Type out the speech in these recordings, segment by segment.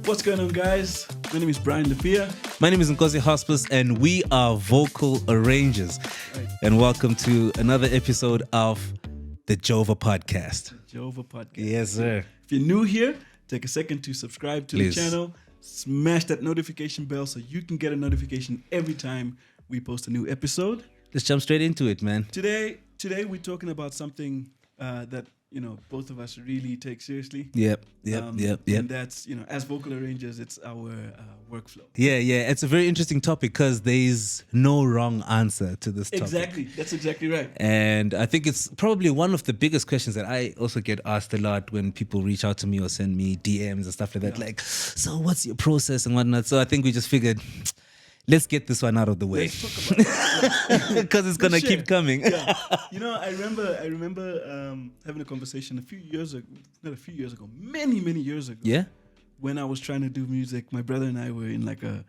What's going on, guys? My name is Brian Lafia. My name is Nkosie Hospice, and we are vocal arrangers. Right. And welcome to another episode of the JOVA Podcast. JOVA Podcast. Yes, sir. If you're new here, take a second to subscribe to Please. the channel. Smash that notification bell so you can get a notification every time we post a new episode. Let's jump straight into it, man. Today we're talking about something that both of us really take seriously. Yep. And that's as vocal arrangers, it's our workflow. Yeah. It's a very interesting topic because there's no wrong answer to this topic. Exactly. That's exactly right. And I think it's probably one of the biggest questions that I also get asked a lot when people reach out to me or send me DMs and stuff like that. Yeah. Like, so what's your process and whatnot? So I think we just figured, let's get this one out of the way. Let's talk about it. Because it's going to keep coming. Yeah. I remember having a conversation many years ago. Yeah? When I was trying to do music, my brother and I were in like a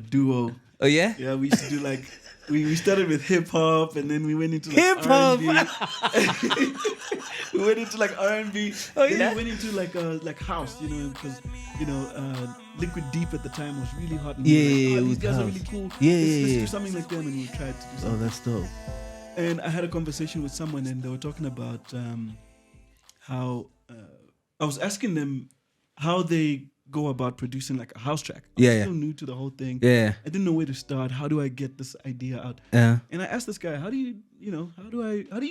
duo. Oh, yeah? Yeah, we used to do like, we started with hip hop and then we went into like Hip-hop! R&B. We went into like R&B. Oh, then yeah? we went into like house, because Liquid Deep at the time was really hot. And Yeah, we were like, with these guys are house. really cool. Yeah, Let's yeah. do something like them, and we tried to do something. Oh, that's dope. And I had a conversation with someone, and they were talking about how I was asking them how they go about producing like a house track. I was Yeah. still new to the whole thing. Yeah. I didn't know where to start. How do I get this idea out? Yeah. And I asked this guy, how do you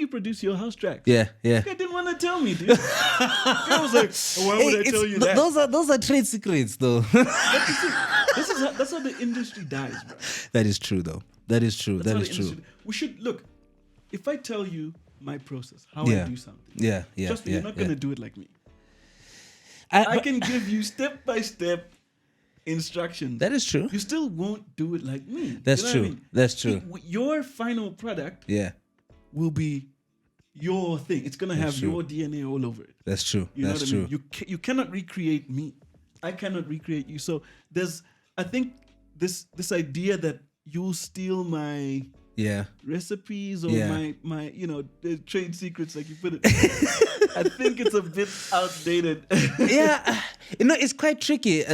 produce your house tracks? Yeah. This guy didn't want to tell me, dude. I was like, why would I tell you that? Those are trade secrets, though. That's how the industry dies, bro. That is true, though. That is true. That's how That the is true. industry- We should look. If I tell you my process, how Yeah. I do something, Yeah. trust me, you're not yeah. gonna do it like me. I can give you step by step instructions. That is true. You still won't do it like me. That's You know true. what I mean? That's true. Your final product Yeah. will be your thing. It's gonna have That's true. your DNA all over it. That's true. You know That's what true. I mean? You cannot recreate me. I cannot recreate you. So I think this idea that you'll steal my Yeah. recipes or Yeah. my the trade secrets, like you put it. I think it's a bit outdated. Yeah, it's quite tricky.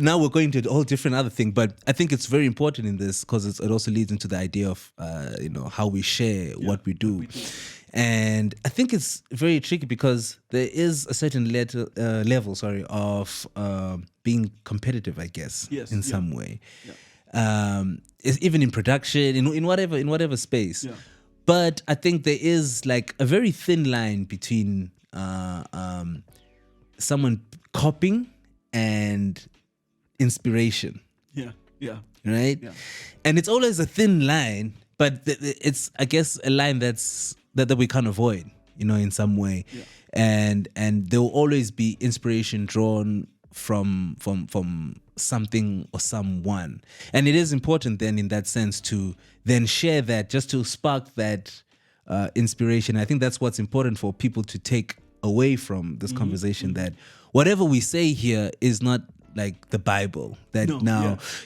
Now we're going to a whole different other thing, but I think it's very important in this because it also leads into the idea of how we share what we do. And I think it's very tricky because there is a certain level of being competitive, I guess, Yes, in yeah. some way. Yeah. It's even in production, in whatever space. Yeah. But I think there is like a very thin line between someone copying and inspiration, Yeah. right? Yeah. And it's always a thin line, but it's, I guess, a line that we can't avoid, in some way. Yeah. And there will always be inspiration drawn from something or someone, and it is important then in that sense to then share that, just to spark that inspiration. I think that's what's important for people to take away from this conversation, that whatever we say here is not like the Bible, that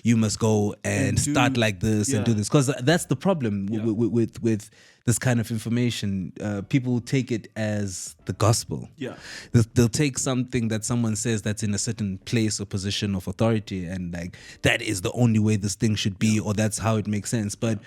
you must go and start like this and do this, because that's the problem with this kind of information. People take it as the gospel. Yeah. They'll take something that someone says that's in a certain place or position of authority, and like that is the only way this thing should be, or that's how it makes sense. But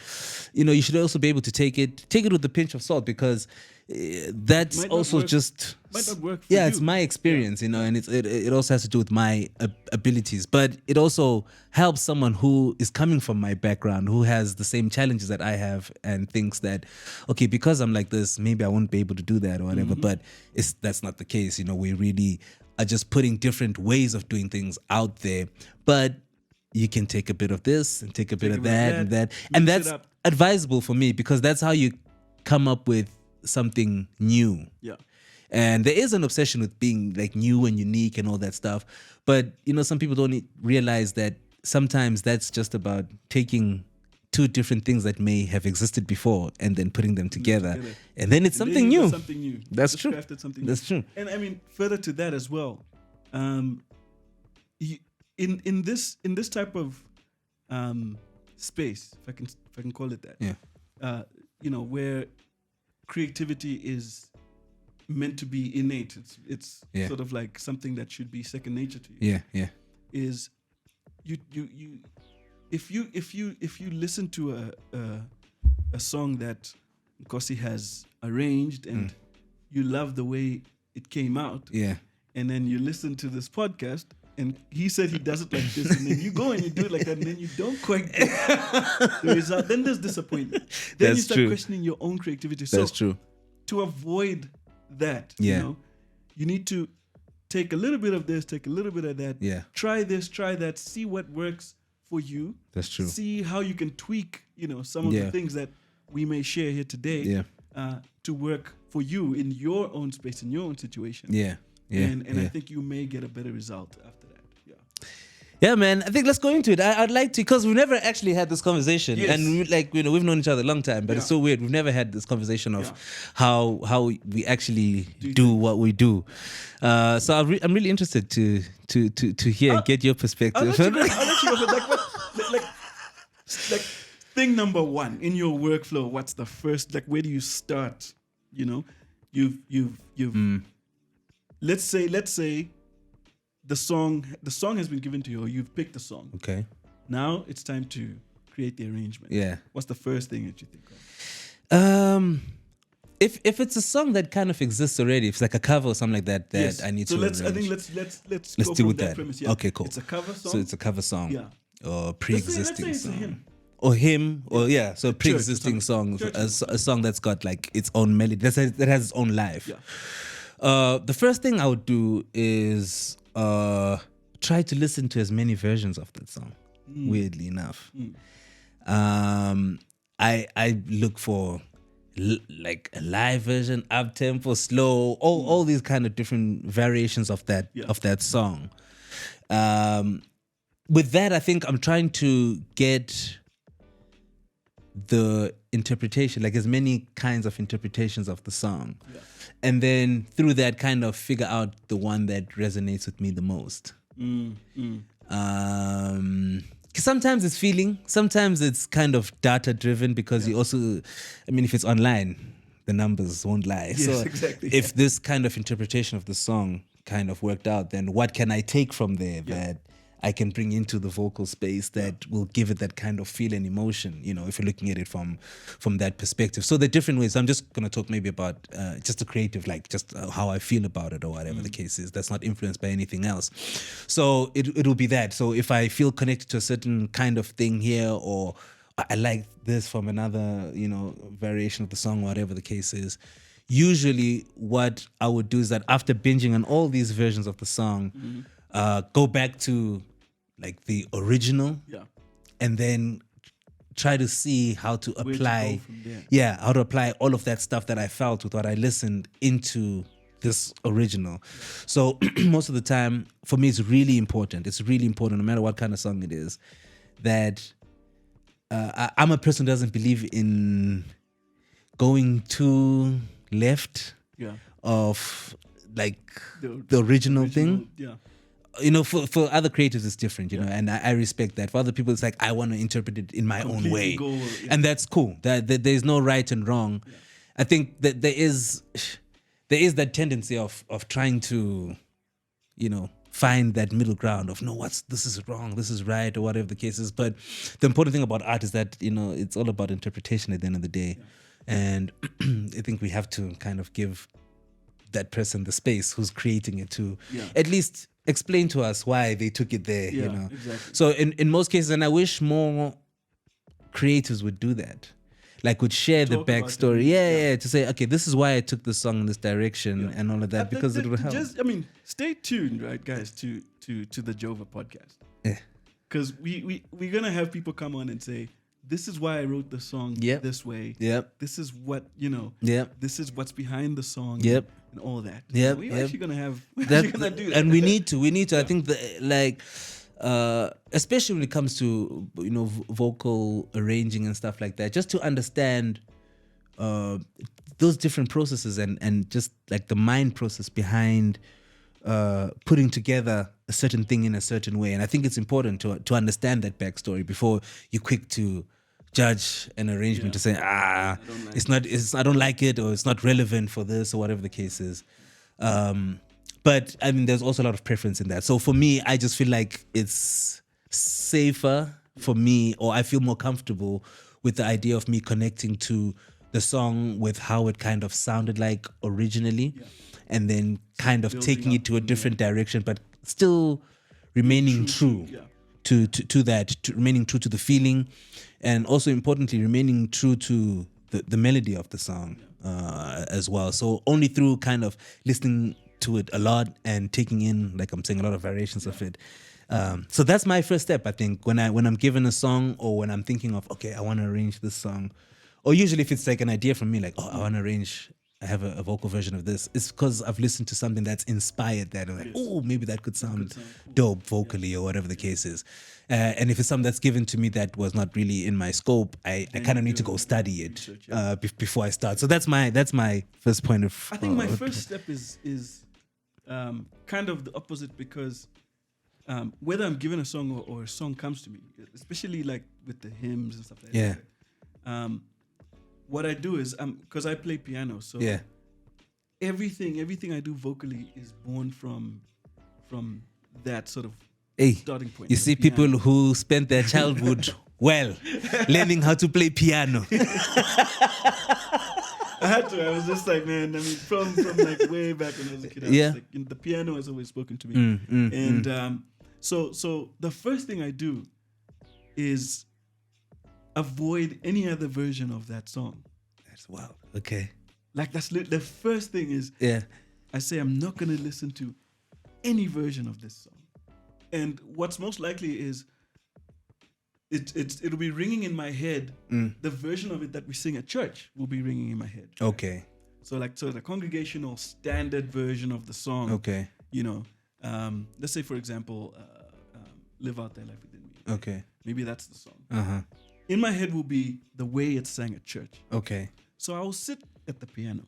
you should also be able to take it with a pinch of salt, because that's Might not also work- just might not work for it's you. my experience, and it also has to do with my abilities, but it also helps someone who is coming from my background, who has the same challenges that I have, and thinks that, okay, because I'm like this, maybe I won't be able to do that or whatever. But that's not the case. We really are just putting different ways of doing things out there, but you can take a bit of this and take a bit of that and that, and mix it that's up. advisable for me, because that's how you come up with something new. Yeah. And there is an obsession with being like new and unique and all that stuff. But, some people don't realize that sometimes that's just about taking two different things that may have existed before and then putting them together. And then it's something new. Something new. That's Just true. crafted something That's new. true. And I mean, further to that as well, in this type of space, if I can call it that. Yeah. Where creativity is meant to be innate. It's Yeah. sort of like something that should be second nature to you. Yeah. Is you if you listen to a song that Nkosie has arranged and you love the way it came out, Yeah. and then you listen to this podcast and he said he does it like this, and then you go and you do it like that, and then you don't quite get the result, then there's disappointment. Then you That's start true. questioning your own creativity. That's So true. to avoid that, Yeah. you know, you need to take a little bit of this, take a little bit of that, Yeah. try this, try that, see what works for you. That's true. See how you can tweak, you know, some of Yeah. the things that we may share here today Yeah. to work for you in your own space, in your own situation. Yeah. Yeah. And yeah. I think you may get a better result after that. Yeah. Yeah, man. I think let's go into it. I'd like to, because we've never actually had this conversation, Yes. and we've known each other a long time, but it's Yeah. so weird. We've never had this conversation of Yeah. how we actually Do do what we do. So I'm really interested to hear and get your perspective. I'll let you go for like thing number one in your workflow. What's the first? Like, where do you start? You know, you've. Let's say the song has been given to you, or you've picked the song. Okay. Now it's time to create the arrangement. Yeah. What's the first thing that you think of? If it's a song that kind of exists already, if it's like a cover or something like that, Yes. I need so to. let's. I arrange. think let's Let's go deal from with that that. premise. Yeah. Okay, cool. It's a cover song. So it's a cover song. Yeah. Or Let's pre-existing say it's a song. hymn. Or hymn, or yeah, so pre-existing church song, song. a song that's got like its own melody, that has its own life. Yeah. The first thing I would do is try to listen to as many versions of that song. Weirdly enough, I look for like a live version, up tempo, slow, all these kind of different variations of that song. With that, I think I'm trying to get the interpretation, like as many kinds of interpretations of the song. Yeah. And then through that kind of figure out the one that resonates with me the most. 'Cause sometimes it's feeling, sometimes it's kind of data driven, because you also, I mean, if it's online, the numbers won't lie. Yes, So exactly. if this kind of interpretation of the song kind of worked out, then what can I take from there that I can bring into the vocal space that will give it that kind of feel and emotion, you know, if you're looking at it from that perspective. So the different ways, I'm just going to talk maybe about just the creative, like just how I feel about it or whatever the case is. That's not influenced by anything else. So it'll be that. So if I feel connected to a certain kind of thing here, or I like this from another, you know, variation of the song, whatever the case is, usually what I would do is that after binging on all these versions of the song, go back to like the original, and then try to see how to Where to apply, go from there. how to apply all of that stuff that I felt with what I listened into this original. So most of the time, for me, it's really important. It's really important, no matter what kind of song it is, that I'm a person who doesn't believe in going too left of like the original thing. Yeah. You know, for other creatives, it's different, you know, and I respect that. For other people, it's like, I want to interpret it in my own way. And that's cool. That there's no right and wrong. Yeah. I think that there is that tendency of trying to, you know, find that middle ground of, no, this is wrong, this is right, or whatever the case is. But the important thing about art is that, you know, it's all about interpretation at the end of the day. Yeah. And I think we have to kind of give that person the space who's creating it to at least explain to us why they took it there, you know. Exactly. So in most cases, and I wish more creatives would do that, like would share the backstory, to say, okay, this is why I took the song in this direction and all of that, because it will help. Stay tuned, right, guys, to the JOVA podcast, because we're gonna have people come on and say, this is why I wrote the song this way. Yep. This is what, you know. Yep. This is what's behind the song. Yep. And all that. Yep. So we're actually gonna have. We're that, actually gonna do that. And we need to. Yeah. I think especially when it comes to, you know, vocal arranging and stuff like that, just to understand those different processes and just like the mind process behind putting together a certain thing in a certain way. And I think it's important to understand that backstory before you're quick to judge an arrangement to say, I don't like it, or it's not relevant for this, or whatever the case is. But I mean, there's also a lot of preference in that. So for me, I just feel like it's safer for me, or I feel more comfortable with the idea of me connecting to the song with how it kind of sounded like originally, and then kind of taking it to a different direction, but still remaining true to that, remaining true to the feeling, and also importantly, remaining true to the melody of the song as well. So only through kind of listening to it a lot and taking in, like I'm saying, a lot of variations of it. So that's my first step, I think, when I'm given a song, or when I'm thinking of, okay, I want to arrange this song, or usually if it's like an idea from me, like, I want to arrange, I have a vocal version of this, it's because I've listened to something that's inspired that, or like, maybe that could sound dope vocally, or whatever the case is. And if it's something that's given to me that was not really in my scope, I kind of need to go study it before I start. So that's my first point of. I think my first step is kind of the opposite, because whether I'm given a song or a song comes to me, especially like with the hymns and stuff like that. What I do is, because I play piano, so everything I do vocally is born from that sort of starting point. You see, people who spent their childhood learning how to play piano. I had to. I was just like, man. I mean, from like way back when I was a kid, I was like, the piano has always spoken to me. So the first thing I do is avoid any other version of that song. That's wild. Okay. Like that's the first thing is. I say I'm not gonna listen to any version of this song, and what's most likely is it'll be ringing in my head. The version of it that we sing at church will be ringing in my head. Okay. So the congregational standard version of the song. Okay. Let's say for example, "Live Out Thy Life Within Me." Okay. Maybe that's the song. In my head will be the way it's sang at church. Okay. So I will sit at the piano.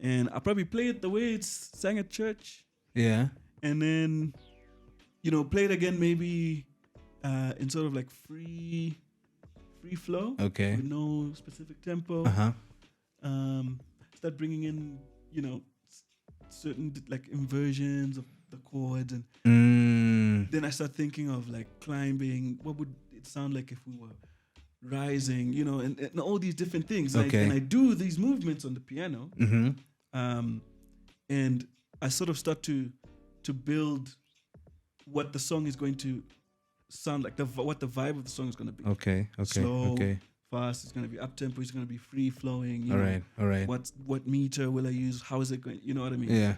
And I'll probably play it the way it's sang at church. Yeah. And then, play it again maybe in sort of like free flow. Okay. With no specific tempo. Start bringing in, certain like inversions of the chords, and then I start thinking of like climbing. What would it sound like if we were rising? And all these different things. Okay. And I do these movements on the piano. And I sort of start to build what the song is going to sound like, what the vibe of the song is going to be. Okay. Slow, fast. It's going to be up tempo. It's going to be free flowing. All right. What meter will I use? How is it going? You know what I mean? Yeah.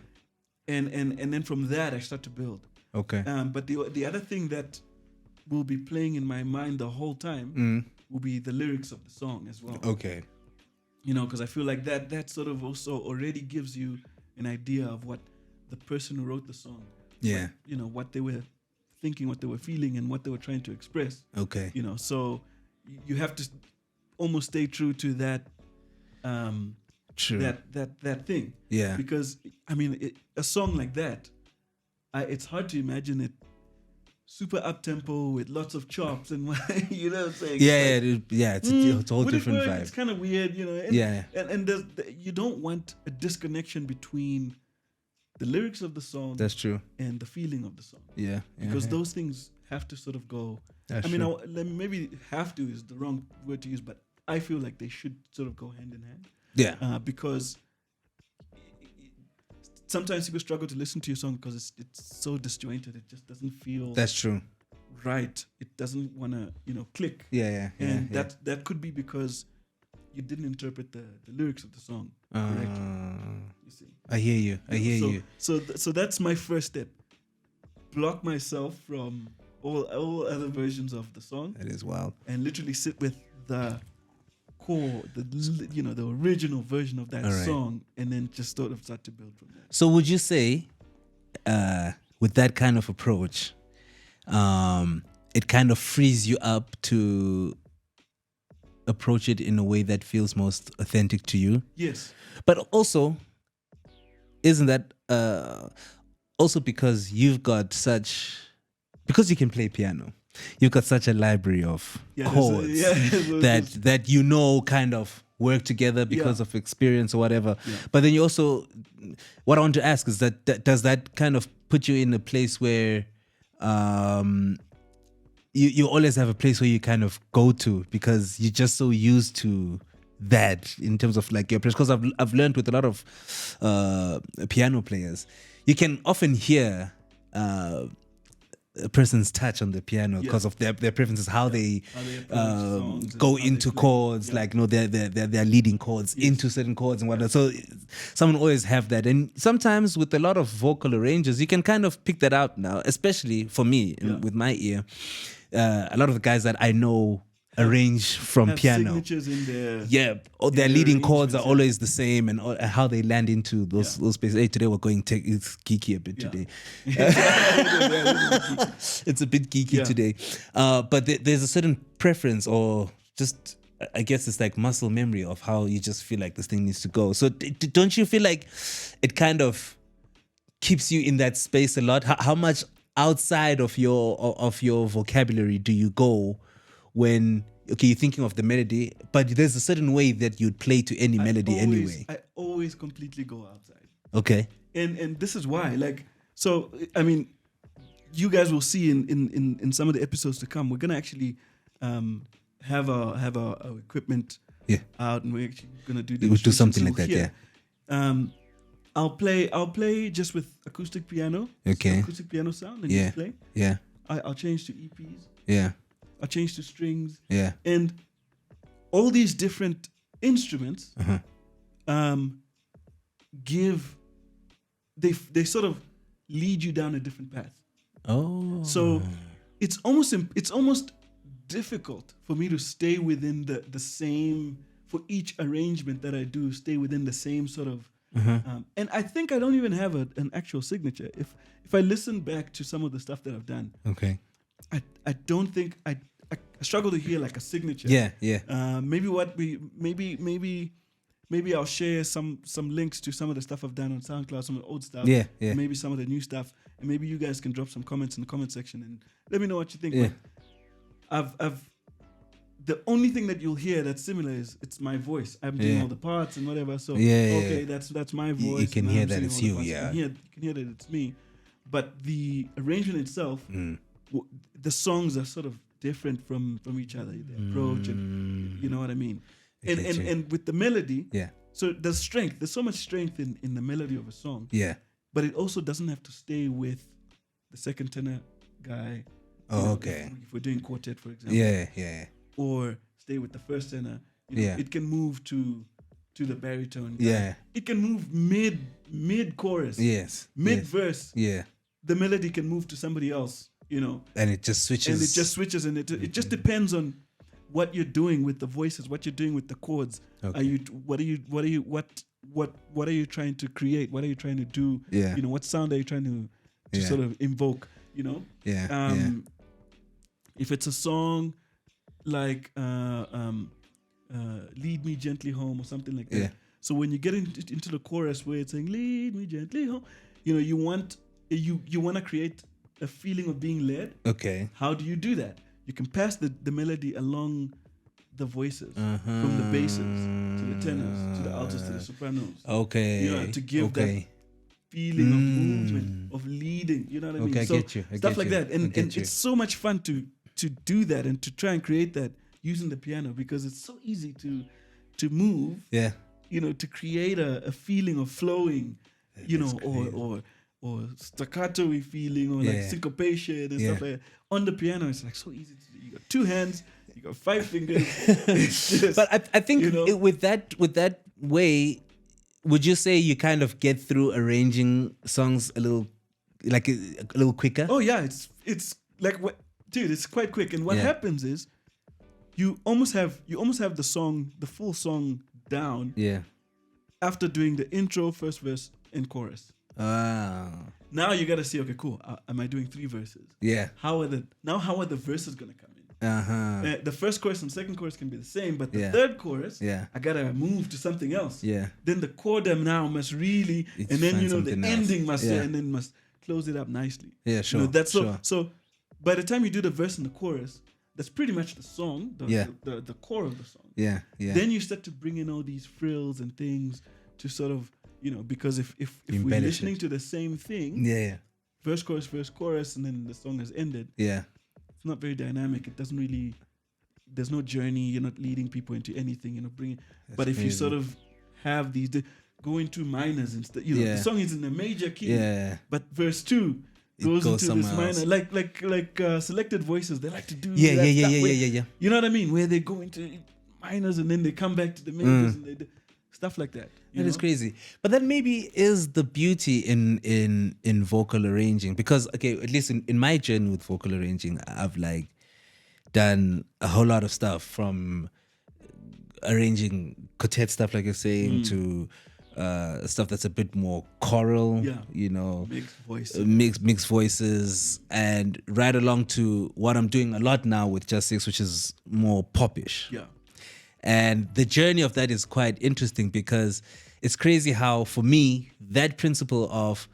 And then from that I start to build. Okay. But the other thing that will be playing in my mind the whole time will be the lyrics of the song as well. Okay. Because I feel like that sort of also already gives you an idea of what the person who wrote the song, what they were thinking, what they were feeling, and what they were trying to express. Okay. So you have to almost stay true to that. True. That thing. Yeah. Because I mean, a song like that, it's hard to imagine it super up tempo with lots of chops and you know what I'm saying? It's a whole different vibe. It's kind of weird, And you don't want a disconnection between the lyrics of the song. That's true. And the feeling of the song. Yeah. Because those things have to sort of go. That's true. Maybe have to is the wrong word to use, but I feel like they should sort of go hand in hand. Yeah. Because sometimes people struggle to listen to your song because it's so disjointed. It just doesn't feel. That's true. Right. It doesn't want to click. Yeah. And that could be because you didn't interpret the lyrics of the song correctly. You see. I hear you. So that's my first step. Block myself from all other versions of the song. That is wild. And literally sit with the core, the original version of that song, and then just sort of start to build from there. So would you say, with that kind of approach, it kind of frees you up to approach it in a way that feels most authentic to you? Yes. But also, isn't that also because you've got because you can play piano, You've got such a library of chords that you know kind of work together because of experience or whatever. Yeah. But then you also, what I want to ask is that does that kind of put you in a place where you always have a place where you kind of go to because you're just so used to that in terms of like your place? Because I've learned with a lot of piano players, you can often hear a person's touch on the piano because of their preferences, how they go into chords, like their leading chords into certain chords and whatnot. So someone always have that, and sometimes with a lot of vocal arrangers, you can kind of pick that out now. Especially for me with my ear, a lot of the guys that I know arrange from piano. Signatures in their their leading chords are always the same, and how they land into those spaces. Hey, today we're going it's geeky a bit today. It's a bit geeky today, but there's a certain preference, or just I guess it's like muscle memory of how you just feel like this thing needs to go. So don't you feel like it kind of keeps you in that space a lot? How much outside of your vocabulary do you go when you're thinking of the melody, but there's a certain way that you'd play to any melody anyway? I always completely go outside. Okay. And this is why, like, so I mean, you guys will see in some of the episodes to come, we're gonna actually have our equipment out, and we're actually gonna do we'll do something like that. Here. I'll play just with acoustic piano. Okay. Acoustic piano sound, and you play. Yeah. I'll change to EPs. Yeah. I'll change to strings. Yeah. And all these different instruments they sort of lead you down a different path. Oh. So it's almost difficult for me to stay within the same, for each arrangement that I do, stay within the same sort of and I think I don't even have an actual signature. If I listen back to some of the stuff that I've done, okay, I don't think I struggle to hear like a signature. Yeah. Maybe I'll share some links to some of the stuff I've done on SoundCloud, some of the old stuff. Yeah. Maybe some of the new stuff, and maybe you guys can drop some comments in the comment section and let me know what you think. Yeah. But the only thing that you'll hear that's similar is it's my voice. I'm doing all the parts and whatever. So that's my voice. You can hear that it's you. Yeah. You can hear that it's me. But the arrangement itself, the songs are sort of different from each other. The approach, and you know what I mean. And with the melody, so there's strength. There's so much strength in the melody of a song. Yeah. But it also doesn't have to stay with the second tenor guy. Oh, okay. If we're doing quartet, for example. Yeah. Or stay with the first tenor. It can move to the baritone. Yeah. It can move mid chorus. Yes. Mid verse. Yeah. The melody can move to somebody else. And it just switches. And it just depends on what you're doing with the voices, what you're doing with the chords. Okay. What are you trying to create? What are you trying to do? Yeah. What sound are you trying to sort of invoke? Yeah. If it's a song like Lead Me Gently Home or something like that. Yeah. So when you get into the chorus where it's saying Lead Me Gently Home, you want to create a feeling of being led. Okay. How do you do that? You can pass the melody along the voices, from the basses to the tenors, to the altos, to the sopranos. Okay. To give that feeling of movement, of leading. You know what I mean? Okay, So I get you. Stuff like that. And it's so much fun to do that and to try and create that using the piano, because it's so easy to move. Yeah. To create a feeling of flowing, or staccato-y feeling, or like syncopation and stuff like that. On the piano, it's like so easy to do. You got 2 hands, you got 5 fingers. But I think with that way, would you say you kind of get through arranging songs a little quicker? Oh yeah, it's like dude, it's quite quick. And what happens is you almost have the full song down. Yeah. After doing the intro, first verse, and chorus. Now you gotta see, okay, cool. Am I doing 3 verses? Yeah. How are the verses gonna come in? The first chorus and second chorus can be the same, but the third chorus, I gotta move to something else. Yeah. Then the coda now must really, and then the ending must and then must close it up nicely. Yeah, sure. That's sure. So by the time you do the verse and the chorus, that's pretty much the song, the core of the song. Yeah. Then you start to bring in all these frills and things to sort of, because if we're listening to the same thing, verse, chorus, and then the song has ended. Yeah. It's not very dynamic. It doesn't really, there's no journey. You're not leading people into anything, bringing. But if you sort of have these, go into minors instead, the song is in a major key, but verse 2 goes into this minor, like Selected Voices. They like to do yeah. You know what I mean? Where they go into minors and then they come back to the majors and they do stuff like that. That is crazy. But that maybe is the beauty in vocal arranging, because at least in my journey with vocal arranging, I've like done a whole lot of stuff, from arranging quartet stuff like you're saying to stuff that's a bit more choral, mixed voices, and right along to what I'm doing a lot now with Just Six, which is more popish. Yeah. And the journey of that is quite interesting, because it's crazy how, for me, that principle of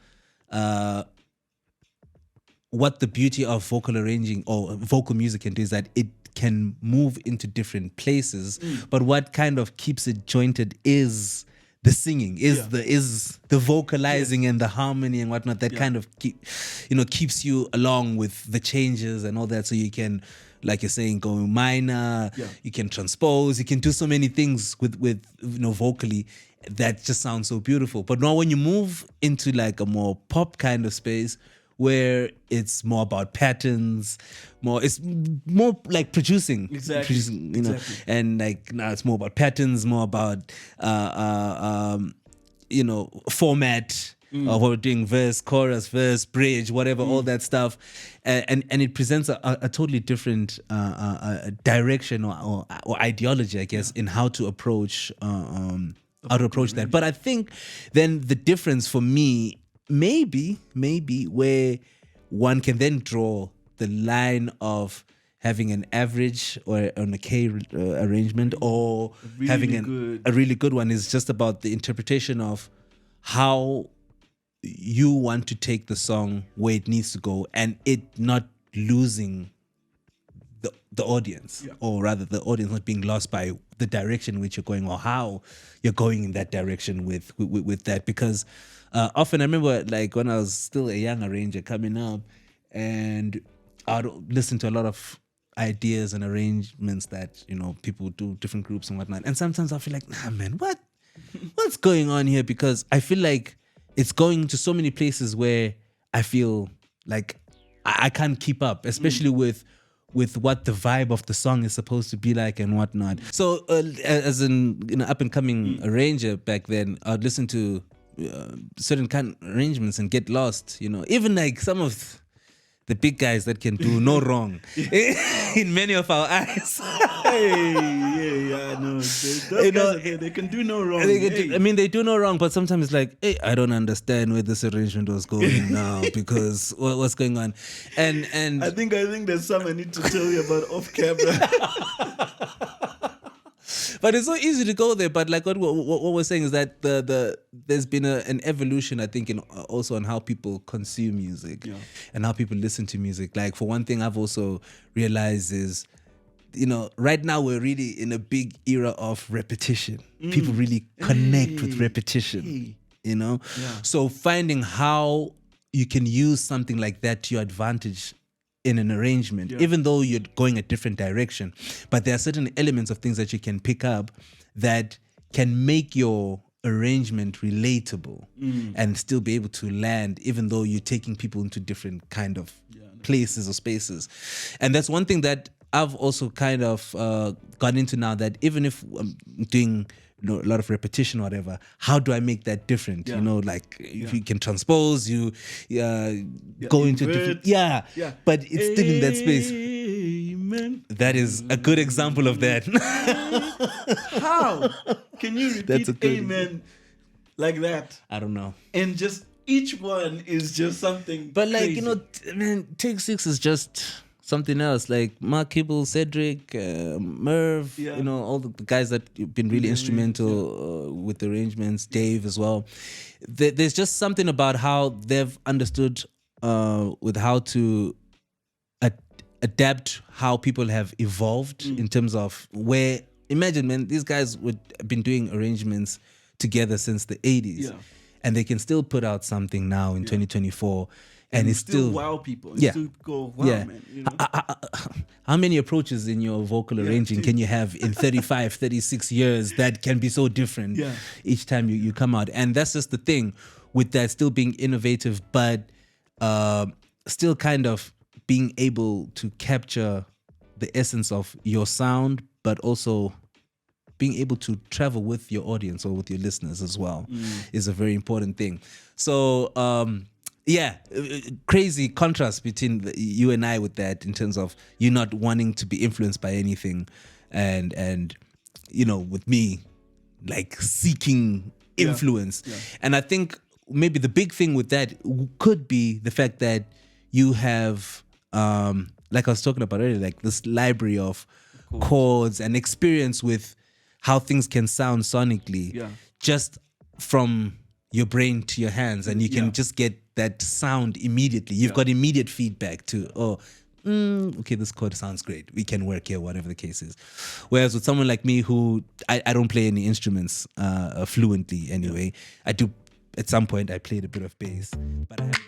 what the beauty of vocal arranging or vocal music can do is that it can move into different places, but what kind of keeps it jointed is the singing, is the vocalizing and the harmony and whatnot that kind of keeps you along with the changes and all that. So you can, like you're saying, go minor, you can transpose, you can do so many things with vocally that just sounds so beautiful. But now when you move into like a more pop kind of space, where it's more about patterns, it's more like producing, and like now it's more about patterns, more about format of what we're doing, verse, chorus, verse, bridge, whatever, all that stuff, and it presents a totally different direction or ideology, I guess, in how to approach that. But I think then the difference for me, maybe where one can then draw the line of having an average or an okay arrangement, or having a really good one, is just about the interpretation of how you want to take the song where it needs to go, and it not losing the audience, or rather the audience not being lost by the direction in which you're going, or how you're going in that direction with that. Because often I remember, like, when I was still a young arranger coming up, and I'd listen to a lot of ideas and arrangements that people do, different groups and whatnot, and sometimes I feel like, nah man, what's going on here? Because I feel like it's going to so many places where I feel like I can't keep up, especially with what the vibe of the song is supposed to be like and whatnot. So as an up and coming arranger back then, I'd listen to certain kind of arrangements and get lost, even like some of the big guys that can do no wrong in many of our eyes. They can do no wrong. They do no wrong, but sometimes it's like, hey, I don't understand where this arrangement was going now, because what's going on? And I think there's some I need to tell you about off camera. But it's so easy to go there. But like what we're saying is that there's been an evolution, I think, also on how people consume music and how people listen to music. Like, for one thing, I've also realized is, right now we're really in a big era of repetition. People really connect with repetition, So finding how you can use something like that to your advantage in an arrangement, even though you're going a different direction, but there are certain elements of things that you can pick up that can make your arrangement relatable and still be able to land, even though you're taking people into different kind of places or spaces. And that's one thing that I've also kind of gone into now, that even if I'm doing a lot of repetition or whatever, how do I make that different? If you can transpose, you go into different, but it's still in that space. Amen. That is a good example of that. How can you repeat amen like that? I don't know. And just each one is just something. But like, crazy. Take Six is just something else. Like Mark Kibble, Cedric, Merv, all the guys that have been really instrumental with the arrangements, Dave as well. There's just something about how they've understood with how to adapt how people have evolved in terms of where. Imagine, man, these guys would have been doing arrangements together since the 80s, and they can still put out something now in 2024, and it's still wow people. Yeah. Still go, wow, man. You know? How many approaches in your vocal arranging can you have in 35, 36 years that can be so different each time you come out? And that's just the thing with that, still being innovative, but still kind of being able to capture the essence of your sound, but also being able to travel with your audience or with your listeners as well is a very important thing. So, crazy contrast between you and I with that, in terms of you not wanting to be influenced by anything, and you know, with me, like seeking influence. And I think maybe the big thing with that could be the fact that you have, like I was talking about earlier, like this library of chords and experience with how things can sound sonically, just from your brain to your hands, and you can just get that sound immediately. You've got immediate feedback to, okay, this chord sounds great, we can work here, whatever the case is. Whereas with someone like me, who I don't play any instruments fluently anyway. I do, at some point I played a bit of bass, but I have